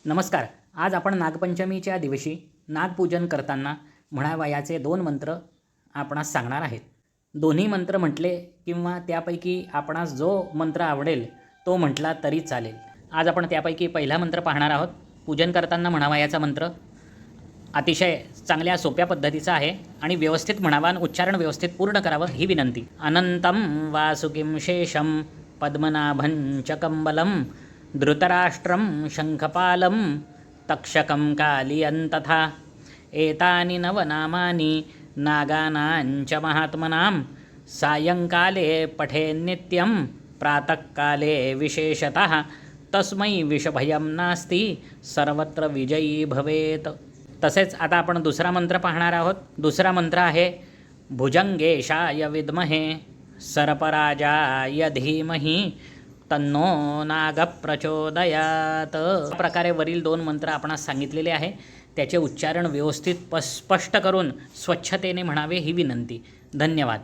नमस्कार. आज आपण नागपंचमीच्या दिवशी नागपूजन करताना म्हणावयाचे 2 मंत्र आपणास सांगणार आहेत. दोन्ही मंत्र म्हटले किंवा त्यापैकी आपणास जो मंत्र आवडेल तो म्हटला तरी चालेल. आज आपण त्यापैकी पहिला मंत्र पाहणार आहोत. पूजन करताना म्हणावयाचा मंत्र अतिशय चांगल्या सोप्या पद्धतीचा आहे आणि व्यवस्थित म्हणावा आणि उच्चारण व्यवस्थित पूर्ण करावं ही विनंती. अनंतं वासुकिं शेषं पद्मनाभं च कंबलं धृतराष्ट्रं शंखपालं तक्षकं कालियं तथा एतानि नवनामानि नागानां च महात्मनां सायंकाले पठेन्नित्यं प्रातःकाले विशेषतः तस्मै विषभयं नास्ति सर्वत्र विजयी भवेत. तसेच आता आपण दुसरा मंत्र पाहणार आहोत. दुसरा मंत्र आहे भुजंगेशाय विद्महे सर्पराजाय धीमहि तन्नो नाग प्रचोदयात. या प्रकारे वरील 2 मंत्र आपणास सांगितलेले आहे. त्याचे उच्चारण व्यवस्थित स्पष्ट करून स्वच्छतेने म्हणावे ही विनंती. धन्यवाद.